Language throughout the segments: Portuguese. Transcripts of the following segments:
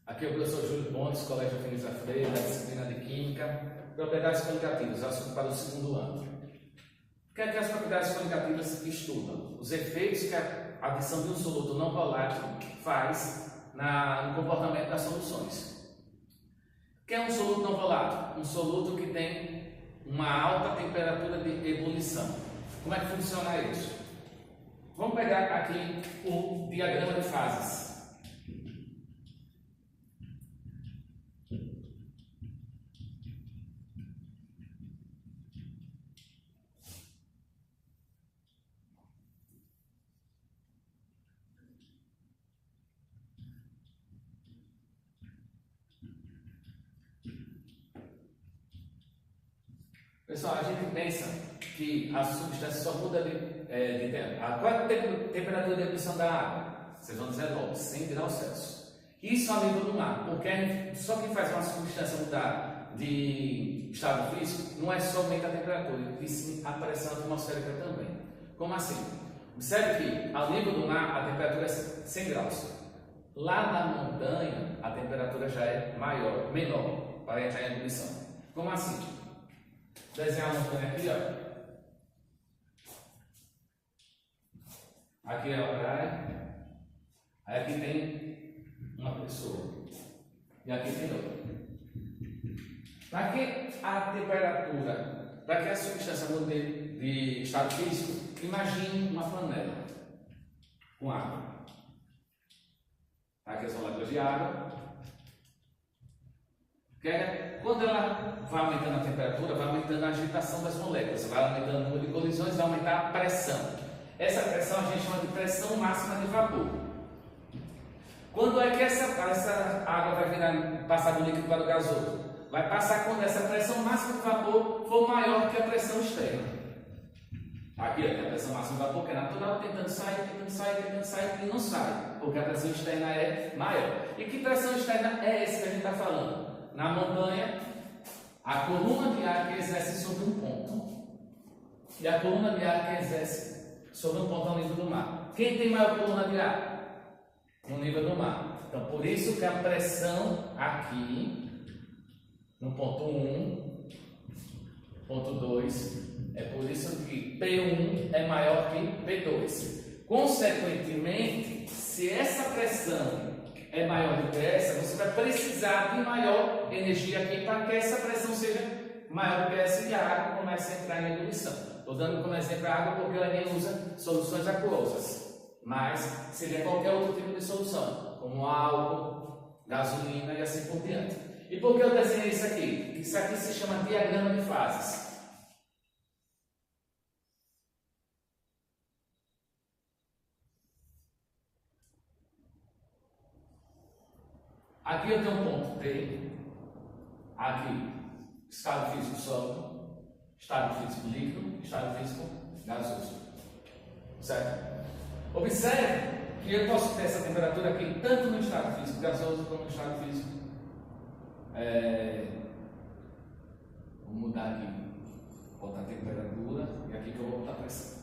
Aqui é o professor Júlio Pontes, Colégio Feliz Freire, da disciplina de Química, Propriedades Qualitativas, assunto para o segundo ano. O que é que as propriedades qualitativas estudam? Os efeitos que a adição de um soluto não volátil faz no comportamento das soluções. O que é um soluto não volátil? Um soluto que tem uma alta temperatura de ebulição. Como é que funciona isso? Vamos pegar aqui o diagrama de fases. Pessoal, a gente pensa que a substância só muda qual é a temperatura de ebulição da água? Vocês vão dizer logo, 100 graus Celsius. Isso a nível do mar, porque só quem faz uma substância mudar de estado físico não é somente a temperatura, e sim a pressão atmosférica também. Como assim? Observe que ao nível do mar a temperatura é 100 graus. Lá na montanha a temperatura já é menor para entrar em ebulição. Como assim? Desenhar uma montanha aqui, ó. Aqui é a praia. Aí aqui tem uma pessoa. E aqui tem outra. Para que a temperatura, para que a substância mude de estado físico, imagine uma panela com água. Aqui são moléculas de água. Quando ela vai aumentando a temperatura, vai aumentando a agitação das moléculas, vai aumentando o número de colisões, vai aumentar a pressão. Essa pressão a gente chama de pressão máxima de vapor. Quando é que essa água vai passar do líquido para o gasoso? Vai passar quando essa pressão máxima de vapor for maior que a pressão externa. Aqui ó, a pressão máxima de vapor que é natural, tentando sair e não sai, porque a pressão externa é maior. E que pressão externa é essa que a gente está falando? Na montanha, a coluna de ar que exerce sobre um ponto e a coluna de ar que exerce sobre um ponto ao nível do mar. Quem tem maior coluna de ar? No nível do mar. Então, por isso que a pressão aqui, no ponto 1, ponto 2, é por isso que P1 é maior que P2. Consequentemente, se essa pressão é maior do que essa, você vai precisar de maior energia aqui para que essa pressão seja maior do que essa e a água comece a entrar em ebulição. Estou dando como exemplo a água porque ela nem usa soluções aquosas, mas seria qualquer outro tipo de solução, como álcool, gasolina e assim por diante. E por que eu desenhei isso aqui? Isso aqui se chama diagrama de fases. Aqui eu tenho um ponto T, aqui estado físico sólido, estado físico líquido, estado físico gasoso. Certo? Observe que eu posso ter essa temperatura aqui tanto no estado físico gasoso como no estado físico. Vou mudar aqui, botar a temperatura e aqui que eu vou botar a pressão.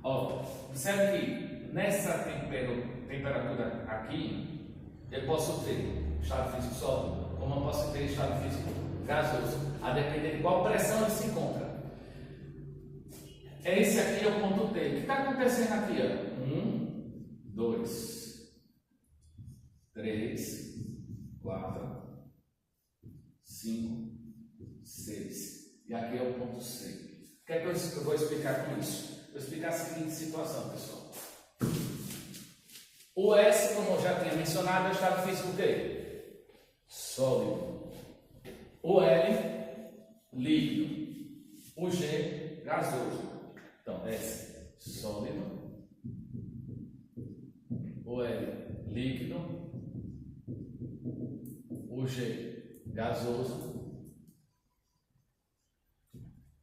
Ó, observe que nessa temperatura aqui, eu posso ter estado físico sólido, como eu posso ter estado físico gasoso, a depender de qual pressão ele se encontra. Esse aqui é o ponto T. O que está acontecendo aqui? 1, 2, 3, 4, 5, 6. E aqui é o ponto C. O que é que eu vou explicar com isso? Vou explicar a seguinte situação, pessoal. O S, como eu já tinha mencionado, é o estado físico o quê? Sólido. O L, líquido. O G, gasoso. Então, S, sólido. O L, líquido. O G, gasoso.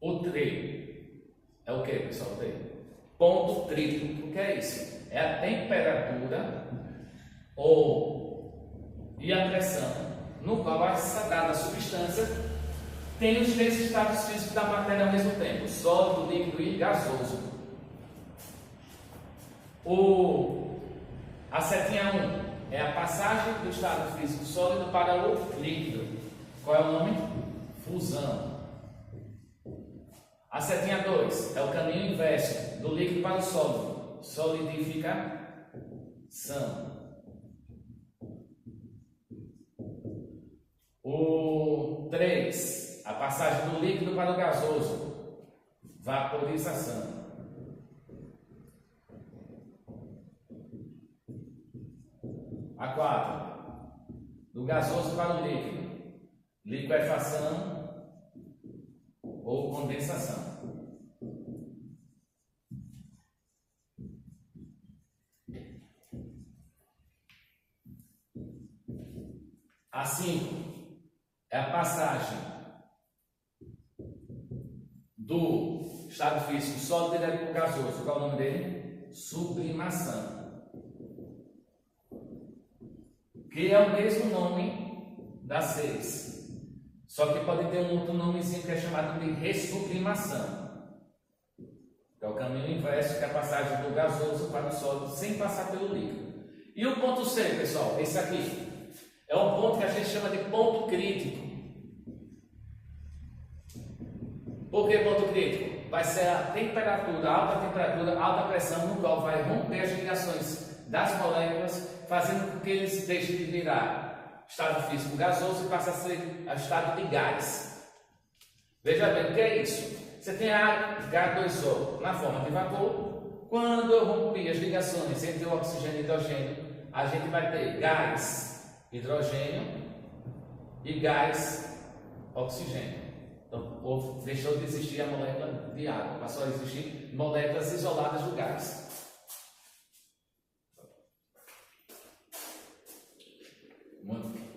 O T é o que, pessoal? T. Ponto triplo. O que é isso? É a temperatura e a pressão no qual essa dada substância tem os três estados físicos da matéria ao mesmo tempo: sólido, líquido e gasoso. A setinha 1 é a passagem do estado físico sólido para o líquido. Qual é o nome? Fusão. A setinha 2 é o caminho inverso do líquido para o sólido. Solidificação. O 3, a passagem do líquido para o gasoso. Vaporização. A 4, do gasoso para o líquido. Liquefação ou condensação. A 5 é a passagem do estado físico sólido direto para o gasoso. Qual é o nome dele? Sublimação. Que é o mesmo nome da 6. Só que pode ter um outro nomezinho que é chamado de ressublimação. Que é o caminho inverso, que é a passagem do gasoso para o sólido sem passar pelo líquido. E o ponto C, pessoal, esse aqui. É um ponto que a gente chama de ponto crítico. Por que ponto crítico? Vai ser a temperatura, alta pressão, no qual vai romper as ligações das moléculas, fazendo com que eles deixem de virar estado físico gasoso e passem a ser estado de gás. Veja bem, o que é isso? Você tem H2O na forma de vapor. Quando eu rompi as ligações entre o oxigênio e o hidrogênio, a gente vai ter gás hidrogênio e gás oxigênio. Então, deixou de existir a molécula de água, passou a existir moléculas isoladas do gás. Muito bem.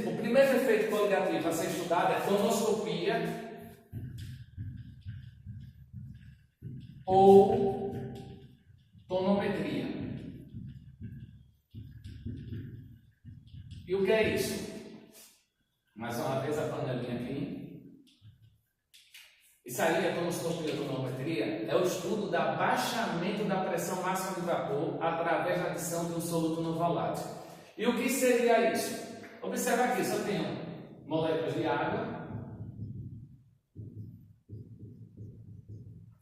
O primeiro efeito coligativo a ser estudado é tonoscopia ou tonometria. E o que é isso? Mais uma vez a panelinha aqui. Isso aí, a tonoscopia ou tonometria, é o estudo do abaixamento da pressão máxima de vapor através da adição de um soluto não volátil. E o que seria isso? Observa aqui, só tenho moléculas de água.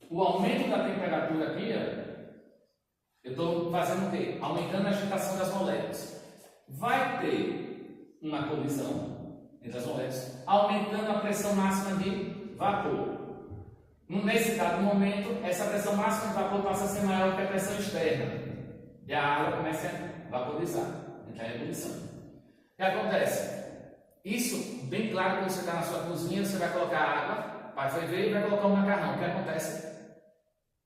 O aumento da temperatura aqui, eu estou fazendo o quê? Aumentando a agitação das moléculas. Vai ter uma colisão entre as moléculas, aumentando a pressão máxima de vapor. Nesse dado momento, essa pressão máxima de vapor passa a ser maior que a pressão externa. E a água começa a vaporizar, entrar em ebulição. O que acontece? Isso, bem claro, quando você está na sua cozinha, você vai colocar água, vai ferver e vai colocar o macarrão. O que acontece?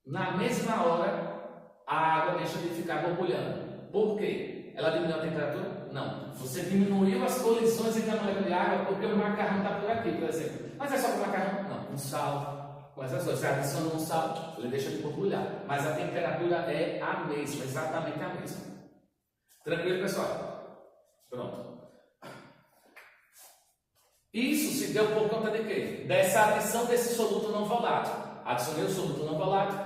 Na mesma hora, a água deixa de ficar borbulhando. Por quê? Ela diminuiu a temperatura? Não. Você diminuiu as colisões entre a molécula de água porque o macarrão está por aqui, por exemplo. Mas é só com o macarrão? Não, com sal, com essas coisas. Você adiciona um sal, ele deixa de borbulhar. Mas a temperatura é a mesma, exatamente a mesma. Tranquilo, pessoal? Pronto. Isso se deu por conta de quê? Dessa adição desse soluto não volátil. Adicionei o soluto não volátil,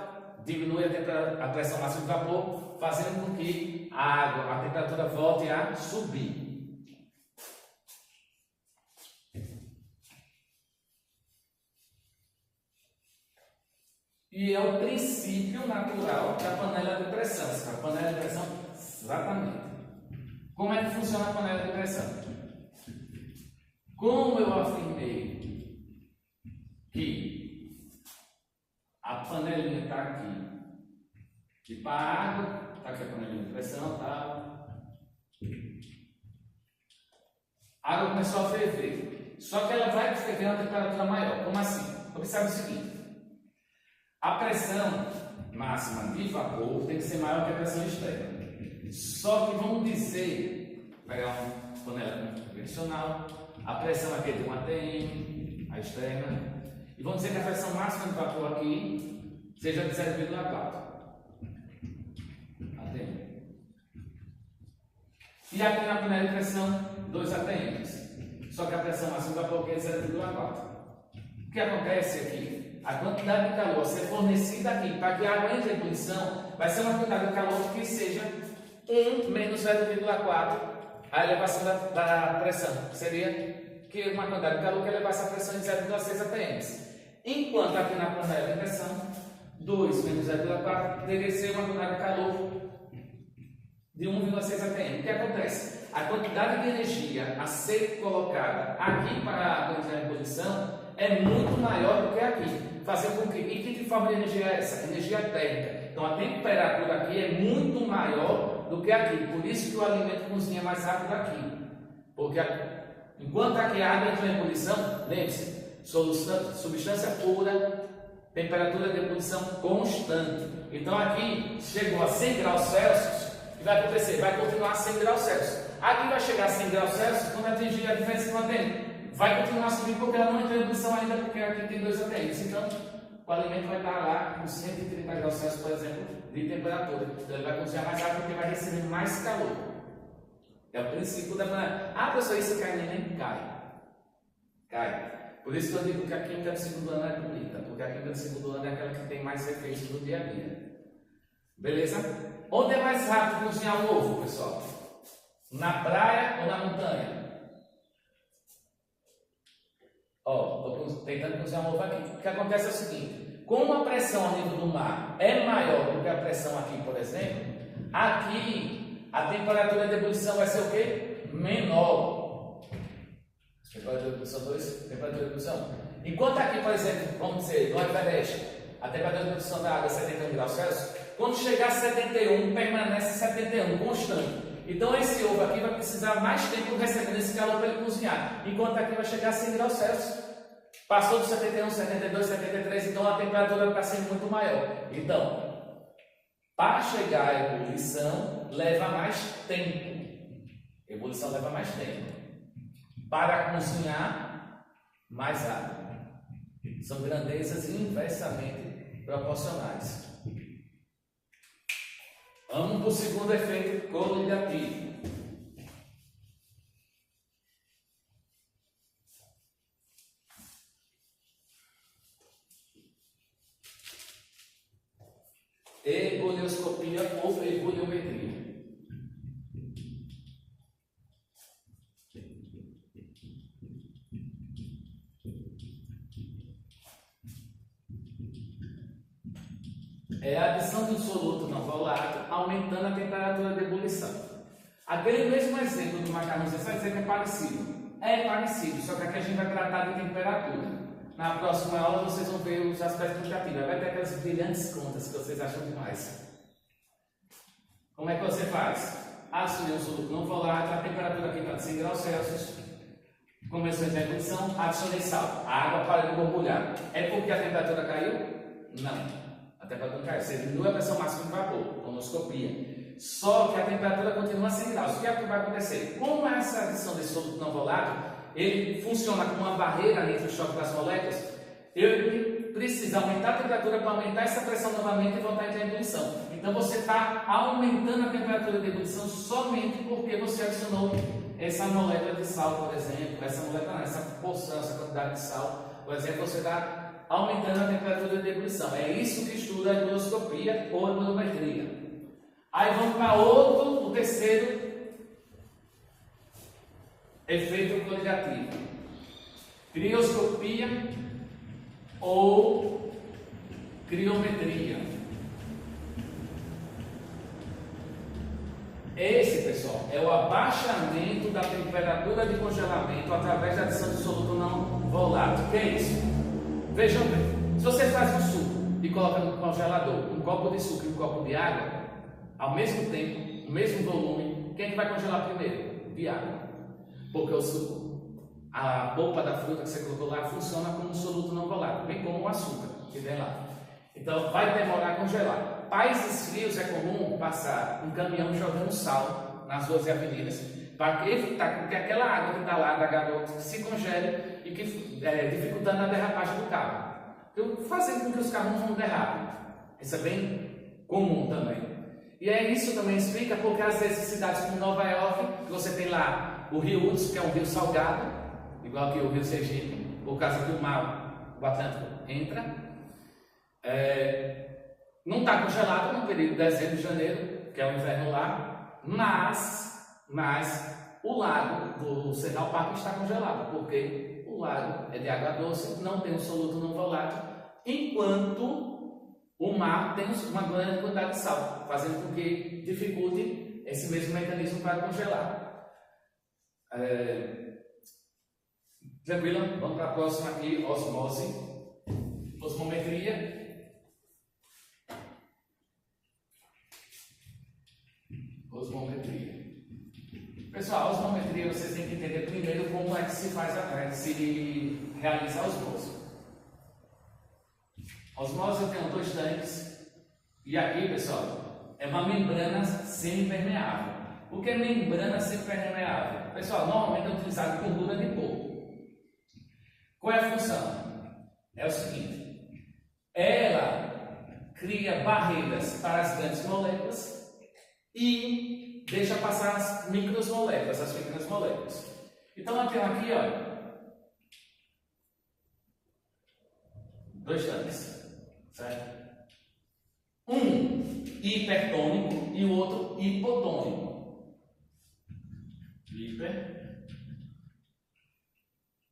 diminui a pressão máxima de vapor, fazendo com que a temperatura volte a subir. E é o princípio natural da panela de pressão. A panela de pressão, exatamente. Como é que funciona a panela de pressão? Como eu afirmei que a panelinha está aqui, e para a água, está aqui a panelinha de pressão, tá? A água começou a ferver, só que ela vai ferver a uma temperatura maior. Como assim? Observe o seguinte: a pressão máxima de vapor tem que ser maior que a pressão externa. Só que vamos dizer, pegar uma panela convencional, a pressão aqui é de 1 atm, a externa, e vamos dizer que a pressão máxima de vapor aqui seja de 0,4 atm. E aqui na panela de pressão, 2 atm. Só que a pressão máxima de vapor aqui é 0,4. O que acontece aqui? A quantidade de calor a ser fornecida aqui para que a água entre em ebulição vai ser uma quantidade de calor que seja 1 menos 0,4 a elevação da pressão, que seria que uma quantidade de calor que elevasse a pressão em 0,6 atm. Enquanto aqui na panela de pressão, 2 menos 0,4 deveria ser uma quantidade de calor de 1,6 atm. O que acontece? A quantidade de energia a ser colocada aqui para a água entrar em ebulição é muito maior do que aqui. Fazendo com que... E que forma de energia é essa? Energia térmica. Então a temperatura aqui é muito maior do que aqui. Por isso que o alimento cozinha mais rápido aqui. Porque enquanto aqui a água entra em ebulição, lembre-se, substância pura, temperatura de ebulição constante. Então aqui chegou a 100 graus Celsius. O que vai acontecer? Vai continuar a 100 graus Celsius. Aqui vai chegar a 100 graus Celsius quando atingir a diferença que mantém. Vai continuar subindo porque ela não entrou em ebulição ainda, porque aqui tem 2 atms. Então, o alimento vai estar lá com 130 graus Celsius, por exemplo, de temperatura. Então, ele vai cozinhar mais rápido porque vai receber mais calor. É o princípio da panela. Ah, pessoal, isso cai nem cai. Cai. Por isso que eu digo que a química do segundo ano é bonita, porque a química do segundo ano é aquela que tem mais efeitos no dia a dia. Beleza? Onde é mais rápido cozinhar o ovo, pessoal? Na praia ou na montanha? Ó, estou tentando cozinhar um ovo aqui. O que acontece é o seguinte: como a pressão ao nível do mar é maior do que a pressão aqui, por exemplo, aqui a temperatura de ebulição vai ser o quê? Menor. Temperatura de ebulição 2, temperatura de ebulição. Enquanto aqui, por exemplo, vamos dizer, no Everest, a temperatura de ebulição da água é 71 graus Celsius, quando chegar a 71, permanece 71, constante. Então esse ovo aqui vai precisar mais tempo recebendo esse calor para ele cozinhar, enquanto aqui vai chegar a 100 graus Celsius. Passou dos 71, 72, 73, então a temperatura está sendo muito maior. Então, para chegar à ebulição, leva mais tempo. Ebulição leva mais tempo. Para cozinhar, mais água. São grandezas inversamente proporcionais. Vamos para o segundo efeito coligativo. Ebullioscopia ou ebuliometria. É a adição de um soluto não volátil, aumentando a temperatura de ebulição. Aquele mesmo exemplo do macarrão, você vai dizer que é parecido. É parecido, só que aqui a gente vai tratar de temperatura. Na próxima aula vocês vão ver os aspectos quantitativos. Vai ter aquelas brilhantes contas que vocês acham demais. Como é que você faz? Adicione um soluto não volátil, a temperatura aqui está de 100 graus Celsius. Começou a ebulição, adicionei sal. A água para de borbulhar. É porque a temperatura caiu? Não. A temperatura cai, você diminui a pressão máxima de vapor, conoscopia. Só que a temperatura continua a 100 graus. O que é que vai acontecer? Como essa adição desse soluto não volátil, ele funciona como uma barreira entre o choque das moléculas, ele precisa aumentar a temperatura para aumentar essa pressão novamente e voltar a entrar em ebulição. Então você está aumentando a temperatura de ebulição somente porque você adicionou essa molécula de sal, por exemplo, essa porção, essa quantidade de sal, por exemplo, você está aumentando a temperatura de ebulição. É isso que estuda a ebullioscopia ou a ebuliometria. Aí vamos para o terceiro efeito coligativo. Crioscopia ou criometria. Esse, pessoal, é o abaixamento da temperatura de congelamento através da adição de soluto não volátil. O que é isso? Vejam bem, se você faz um suco e coloca no congelador um copo de suco e um copo de água, ao mesmo tempo, o mesmo volume, quem é que vai congelar primeiro? De água. Porque o suco, a polpa da fruta que você colocou lá, funciona como um soluto não volátil, bem como o açúcar que vem lá. Então vai demorar a congelar. Países frios é comum passar um caminhão jogando sal nas ruas e avenidas para evitar que aquela água que está lá da garota se congele e que dificultando a derrapagem do carro. Então, fazendo com que os carros não derrapem. Isso é bem comum também. E é isso também explica porque às vezes cidades como Nova York, que você tem lá o rio Hudson, que é um rio salgado, igual que o rio Sergipe, por causa que o mar o Atlântico entra. Não está congelado no período de dezembro e janeiro, que é o inverno lá, mas o lago do Central Park está congelado, porque o lago é de água doce, não tem um soluto não volátil, enquanto o mar tem uma grande quantidade de sal, fazendo com que dificulte esse mesmo mecanismo para congelar. Tranquilo? Vamos para a próxima aqui, osmometria. Osmometria. Pessoal, a osmometria vocês têm que entender primeiro como é que se realiza a osmose. A osmose eu tenho 2 tanques e aqui, pessoal, é uma membrana semipermeável. O que é membrana semipermeável? Pessoal, normalmente é utilizado gordura de porco. Qual é a função? É o seguinte: ela cria barreiras para as grandes moléculas e deixa passar as micromoléculas, as pequenas moléculas. Então eu tenho aqui, olha, 2 tanques, certo? Um hipertônico e o outro hipotônico.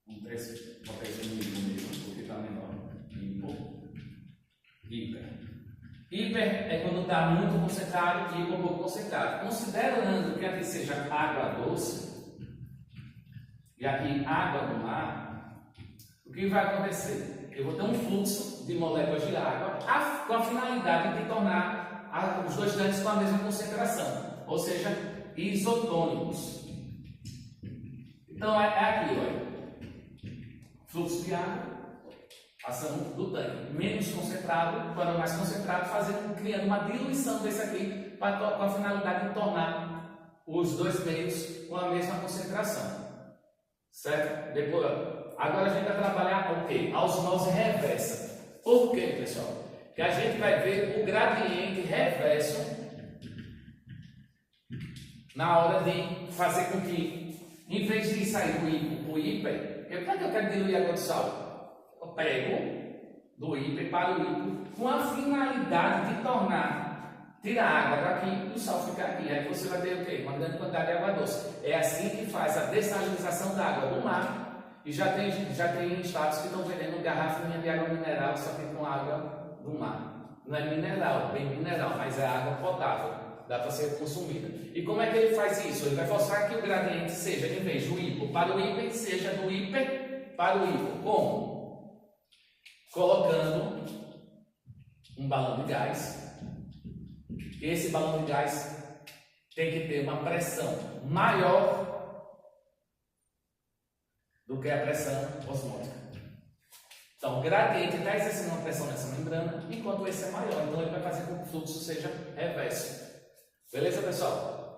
Vou botar esse no mesmo, porque está menor. Hiper. Hiper é quando está muito concentrado e hipo pouco concentrado. Considerando que aqui seja água doce e aqui água do mar, o que vai acontecer? Eu vou ter um fluxo de moléculas de água com a finalidade de tornar os 2 tanques com a mesma concentração, ou seja, isotônicos. Então é aqui, olha, fluxo de água passando do tanque menos concentrado para o mais concentrado, criando uma diluição desse aqui com a finalidade de tornar os 2 meios com a mesma concentração, certo? Depois, agora a gente vai trabalhar o quê? A osmose reversa. Por quê, pessoal? Que a gente vai ver o gradiente reverso na hora de fazer com que, em vez de sair do hipo para o hiper, para que eu quero diluir água de sal? Eu pego do hiper para o hipo com a finalidade de tirar a água daqui e o sal ficar aqui. Aí você vai ter o quê? Uma grande quantidade de água doce. É assim que faz a dessalinização da água do mar. E já tem estados que estão vendendo garrafinha de água mineral, só que com água do mar. Não é mineral, bem mineral, mas é água potável. Dá para ser consumida. E como é que ele faz isso? Ele vai forçar que o gradiente seja, em vez do hipo para o hiper, seja do hiper para o hipo. Como? Colocando um balão de gás. Esse balão de gás tem que ter uma pressão maior do que a pressão osmótica. Então, o gradiente está exercendo uma pressão nessa membrana, enquanto esse é maior. Então, ele vai fazer com que o fluxo seja reverso. Beleza, pessoal?